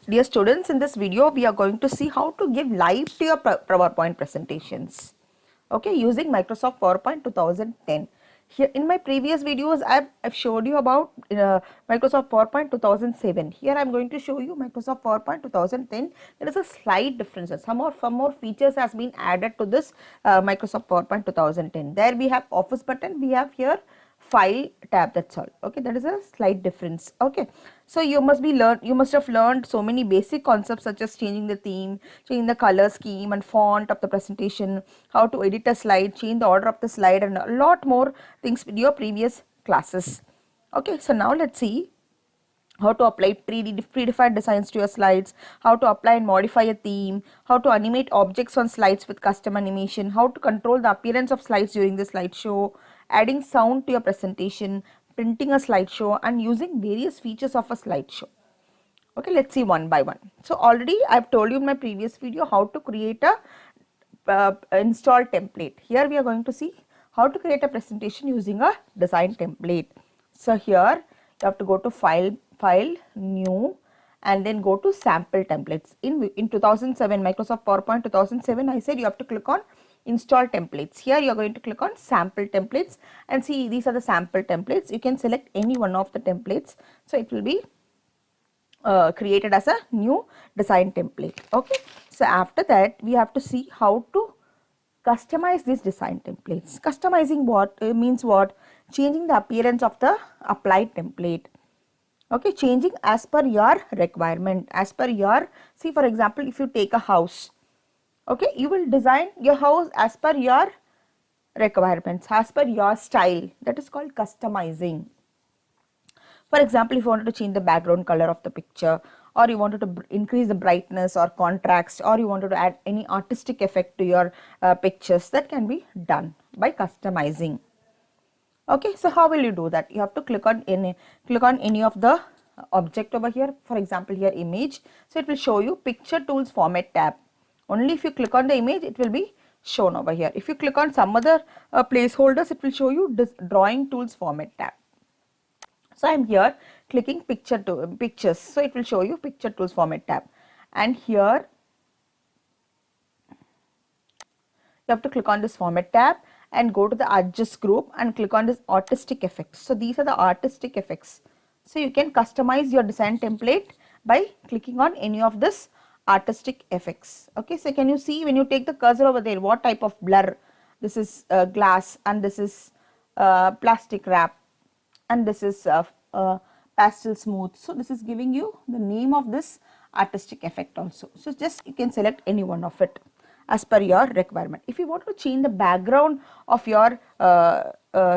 Dear students, in this video we are going to see how to give live to your PowerPoint presentations. Okay, using Microsoft PowerPoint 2010. Here in my previous videos I've showed you about Microsoft PowerPoint 2007. Here I'm going to show you Microsoft PowerPoint 2010. There is a slight difference. Some more features has been added to this Microsoft PowerPoint 2010. There we have Office button, we have here file tab, that's all. Okay, that is a slight difference. Okay, so you must have learned so many basic concepts such as changing the theme, changing the color scheme and font of the presentation, how to edit a slide, change the order of the slide, and a lot more things with your previous classes. Okay, so now let's see how to apply predefined designs to your slides, how to apply and modify a theme, how to animate objects on slides with custom animation, how to control the appearance of slides during the slideshow, adding sound to your presentation, printing a slideshow, and using various features of a slideshow. Okay, let's see one by one. So already I've told you in my previous video how to create a install template. Here we are going to see how to create a presentation using a design template. So here you have to go to file, new, and then go to sample templates. In 2007, Microsoft PowerPoint 2007, I said you have to click on install templates. Here you are going to click on sample templates and see these are the sample templates. You can select any one of the templates. So it will be created as a new design template. Okay, so after that we have to see how to customize these design templates. Customizing what means what? Changing the appearance of the applied template. Okay, changing as per your requirement, as per your, see for example, if you take a house, okay, you will design your house as per your requirements, as per your style. That is called customizing. For example, if you wanted to change the background color of the picture, or you wanted to increase the brightness or contrast, or you wanted to add any artistic effect to your pictures, that can be done by customizing. Okay, so how will you do that? You have to click on any of the object over here. For example, here image. So it will show you picture tools format tab. Only if you click on the image, it will be shown over here. If you click on some other placeholders, it will show you this drawing tools format tab. So I am here clicking pictures. So it will show you picture tools format tab. And here you have to click on this format tab and go to the adjust group and click on this artistic effects. So these are the artistic effects. So you can customize your design template by clicking on any of this artistic effects. Okay, so can you see when you take the cursor over there what type of blur? This is glass, and this is plastic wrap, and this is pastel smooth. So this is giving you the name of this artistic effect also. So just you can select any one of it as per your requirement. If you want to change the background of your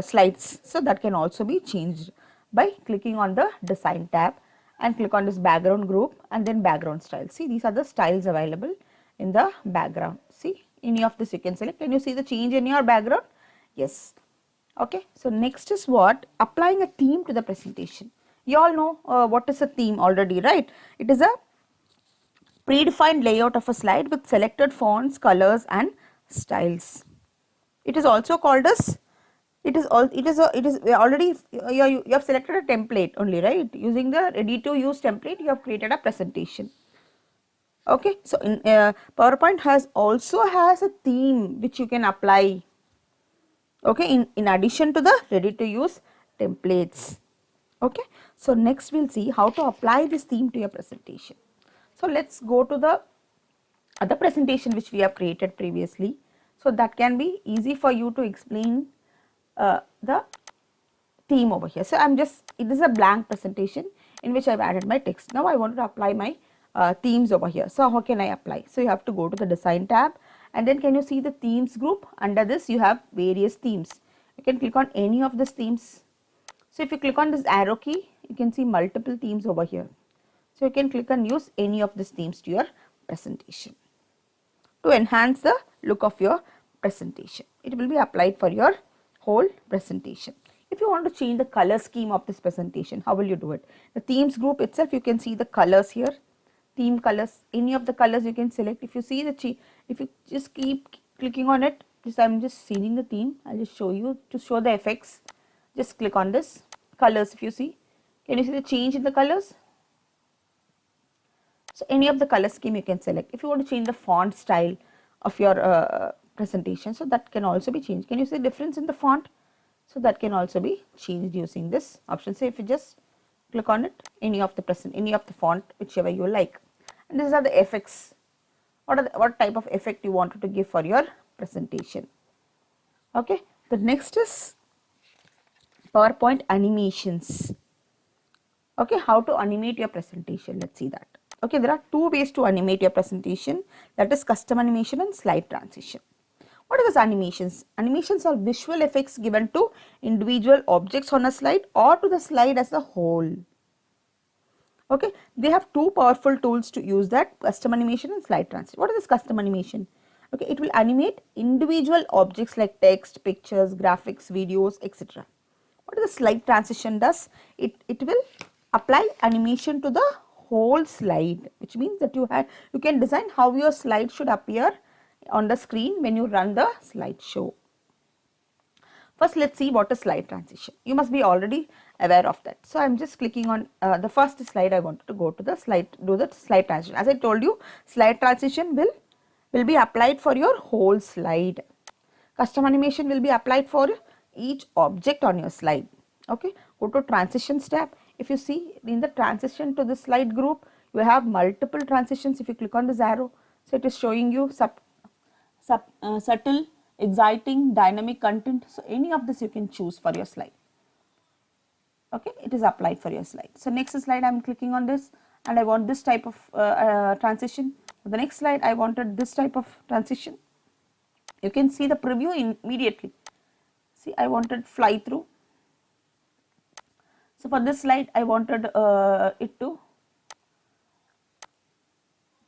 slides, so that can also be changed by clicking on the design tab and click on this background group and then background style. See, these are the styles available in the background. See, any of this you can select. Can you see the change in your background? Yes. Okay, so next is what? Applying a theme to the presentation. You all know what is a theme already, right? It is a predefined layout of a slide with selected fonts, colors, and styles. It is also called as, you have selected a template only, right? Using the ready to use template, you have created a presentation. Okay, so in PowerPoint also has a theme which you can apply. Okay, in addition to the ready to use templates. Okay, so next we'll see how to apply this theme to your presentation. So let's go to the other presentation which we have created previously. So that can be easy for you to explain the theme over here. So it is a blank presentation in which I've added my text. Now I want to apply my themes over here. So how can I apply? So you have to go to the design tab, and then can you see the themes group? Under this you have various themes. You can click on any of these themes. So if you click on this arrow key, you can see multiple themes over here. So you can click and use any of these themes to your presentation to enhance the look of your presentation. It will be applied for your whole presentation. If you want to change the color scheme of this presentation, how will you do it? The themes group itself, you can see the colors here, theme colors, any of the colors you can select. If you see if you just keep clicking on it, I'm just changing the theme. I'll just show you to show the effects. Just click on this colors. If you see, can you see the change in the colors? So any of the color scheme you can select. If you want to change the font style of your presentation, so that can also be changed. Can you see difference in the font? So that can also be changed using this option. So if you just click on it, any of the font, whichever you like. And these are the effects. What type of effect you wanted to give for your presentation. Okay. The next is PowerPoint animations. Okay, how to animate your presentation, let's see that. Okay, there are two ways to animate your presentation, that is custom animation and slide transition. What are these animations? Animations are visual effects given to individual objects on a slide or to the slide as a whole. Okay, they have two powerful tools to use that, custom animation and slide transition. What is this custom animation? Okay, it will animate individual objects like text, pictures, graphics, videos, etc. What the slide transition does? It will apply animation to the whole slide, which means that you can design how your slide should appear on the screen when you run the slideshow. First, let's see what is slide transition. You must be already aware of that. So, I am just clicking on the first slide. I wanted to go to the slide, do the slide transition. As I told you, slide transition will be applied for your whole slide. Custom animation will be applied for each object on your slide. Okay, go to transitions tab. If you see in the transition to the slide group, you have multiple transitions. If you click on this arrow, so it is showing you subtle, exciting, dynamic content. So any of this you can choose for your slide. Okay, it is applied for your slide. So next slide, I am clicking on this and I want this type of transition. The next slide, I wanted this type of transition. You can see the preview immediately. See, I wanted fly through. So for this slide, I wanted it to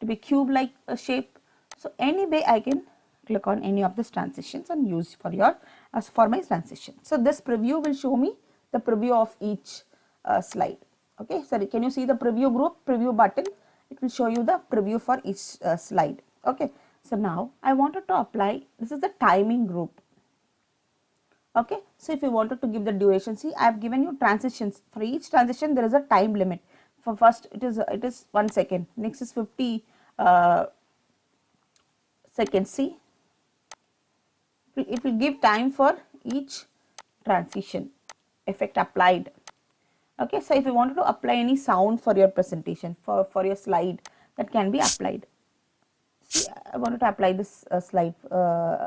be cube like a shape. So anyway, I can click on any of these transitions and use for my transition. So this preview will show me the preview of each slide. Okay, so can you see the preview group, preview button? It will show you the preview for each slide. Okay, so now I wanted to apply, this is the timing group. Okay, so if you wanted to give the duration, see I have given you transitions. For each transition there is a time limit. For first it is 1 second, next is 50 seconds. See, it will give time for each transition effect applied. Okay, so if you wanted to apply any sound for your presentation, for your slide, that can be applied. See, I wanted to apply this slide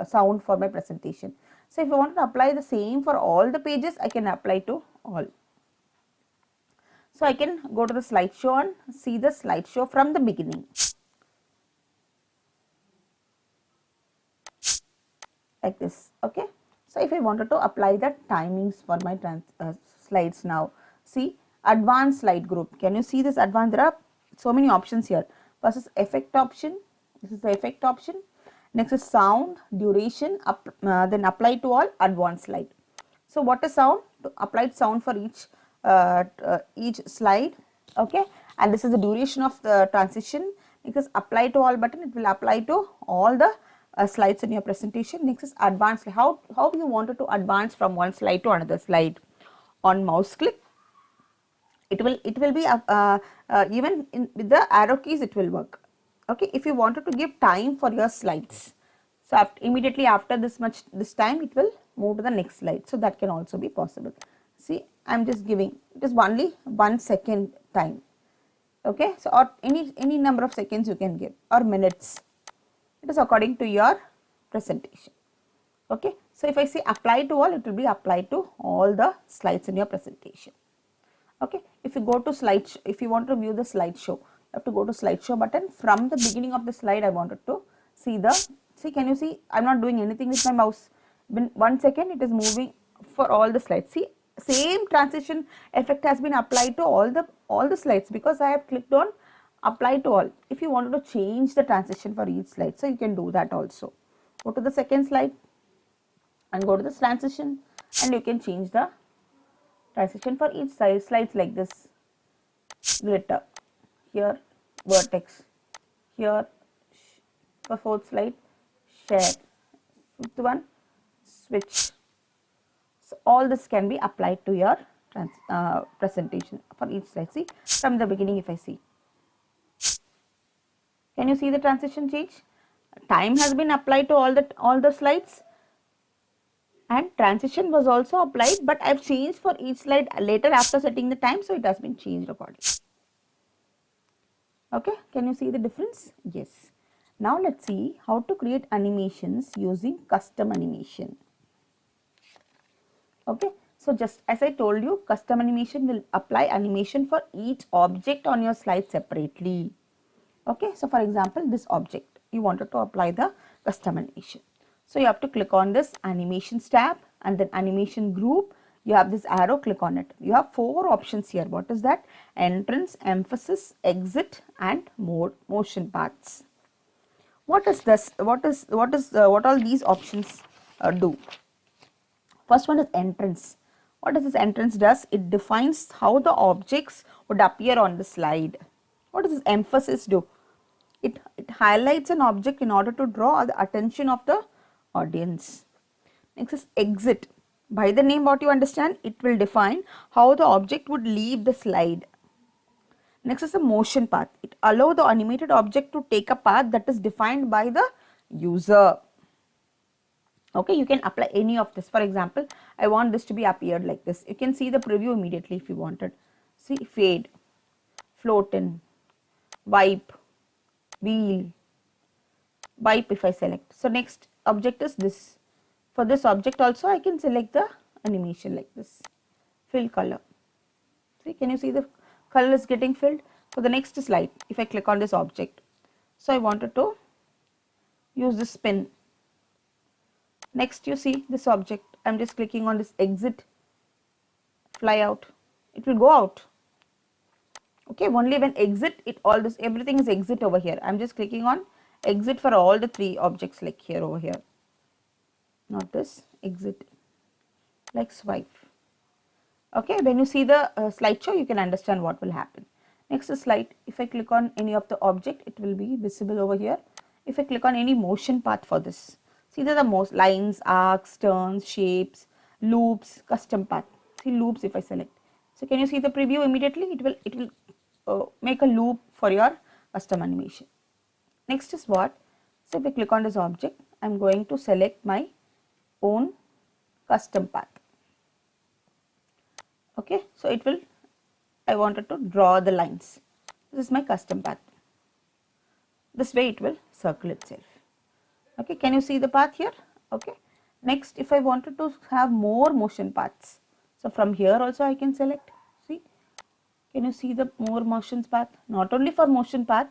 sound for my presentation. So if I want to apply the same for all the pages, I can apply to all. So I can go to the slideshow and see the slideshow from the beginning. Like this. Okay. So if I wanted to apply the timings for my slides now, see advanced slide group. Can you see this advanced? There are so many options here. First is effect option. This is the effect option. Next is sound, duration, then apply to all, advanced slide. So what is sound? To applied sound for each slide. Okay, and this is the duration of the transition, because apply to all button, it will apply to all the slides in your presentation. Next is advanced. How you wanted to advance from one slide to another slide. On mouse click, it will be even with the arrow keys it will work. Okay, if you wanted to give time for your slides, so immediately after this time it will move to the next slide, so that can also be possible. See, I am just giving, it is only 1 second time. Okay, so or any number of seconds you can give, or minutes, it is according to your presentation. Okay, so if I say apply to all, it will be applied to all the slides in your presentation. Okay, if you go to slide, if you want to view the slideshow, you have to go to slideshow button. From the beginning of the slide, I wanted to see can you see, I am not doing anything with my mouse. In 1 second it is moving for all the slides. See, same transition effect has been applied to all the slides, because I have clicked on apply to all. If you wanted to change the transition for each slide, so you can do that also. Go to the second slide and go to the transition, and you can change the transition for each slides like this. Glitter, here vertex, here for fourth slide share, fifth one switch. So all this can be applied to your presentation for each slide. See, from the beginning if I see, Can you see the transition change? Time has been applied to all the slides, and transition was also applied, but I've changed for each slide later after setting the time, so it has been changed accordingly. Okay, can you see the difference? Yes. Now let's see how to create animations using custom animation. Okay, so just as I told you, custom animation will apply animation for each object on your slide separately. Okay, so for example, this object, you wanted to apply the custom animation. So you have to click on this animations tab and then animation group. You have this arrow, click on it. You have 4 options here. What is that? Entrance, emphasis, exit and motion paths. What is this? What all these options do? First one is entrance. What does this entrance does? It defines how the objects would appear on the slide. What does this emphasis do? It highlights an object in order to draw the attention of the audience. Next is exit. By the name what you understand, it will define how the object would leave the slide. Next is the motion path. It allows the animated object to take a path that is defined by the user. Okay, you can apply any of this. For example, I want this to be appeared like this. You can see the preview immediately if you wanted. See, fade, float in, wipe, wheel, wipe if I select. So next object is this. For this object also I can select the animation like this. Fill color. See, can you see the color is getting filled? For the next slide, if I click on this object, so I wanted to use the spin. Next you see this object, I am just clicking on this exit, fly out, it will go out. Okay, only when exit, everything is exit over here. I am just clicking on exit for all the 3 objects like here over here. Not this, exit, like swipe. Okay, when you see the slideshow, you can understand what will happen. Next slide, if I click on any of the object, it will be visible over here. If I click on any motion path for this, see there are most lines, arcs, turns, shapes, loops, custom path. See loops if I select. So can you see the preview immediately? It will make a loop for your custom animation. Next is what? So if I click on this object, I am going to select my own custom path. Okay, so it will, I wanted to draw the lines. This is my custom path. This way it will circle itself. Okay, can you see the path here? Okay, next if I wanted to have more motion paths, so from here also I can select. See, can you see the more motions path? Not only for motion path,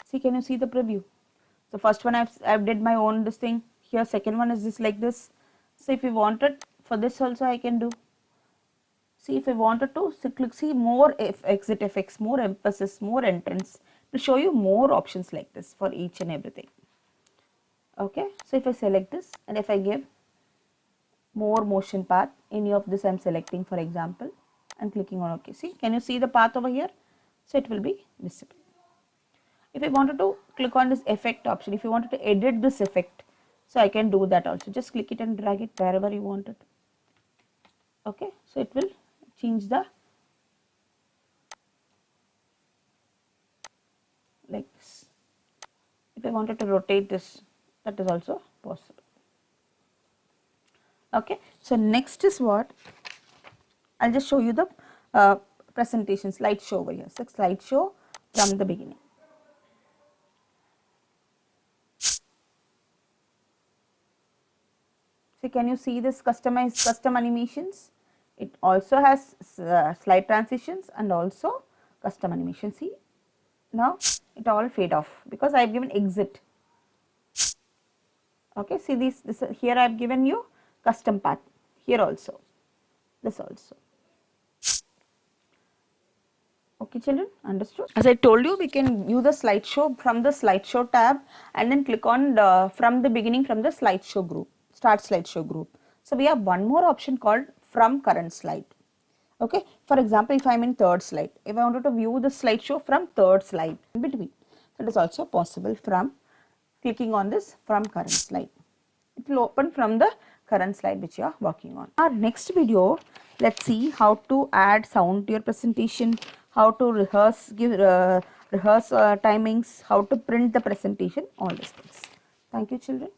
see, can you see the preview? So first one I've did my own this thing here, second one is this like this. So if you wanted for this also I can do. See, if I wanted to click, see more exit effects, more emphasis, more entrance, it will show you more options like this for each and everything. Okay, so if I select this and if I give more motion path, any of this I am selecting, for example, and clicking on OK. See, can you see the path over here? So it will be visible. If I wanted to click on this effect option, if you wanted to edit this effect, so I can do that also. Just click it and drag it wherever you want it. Okay, so it will change the like this. If I wanted to rotate this, that is also possible. Okay, so next is what? I'll just show you the presentation slideshow over here. So slideshow from the beginning. So can you see this custom animations? It also has slide transitions and also custom animation. See, now it all fade off because I have given exit. Okay, see this here I have given you custom path, here also, this also. Okay children, understood? As I told you, we can view the slideshow from the slideshow tab and then click on from the beginning from the slideshow group, start slideshow group. So we have one more option called from current slide. Okay, for example, if I am in third slide, if I wanted to view the slideshow from third slide in between, that is also possible from clicking on this from current slide. It will open from the current slide which you are working on. Our next video, let's see how to add sound to your presentation, how to rehearse, rehearse timings, how to print the presentation, all these things. Thank you, children.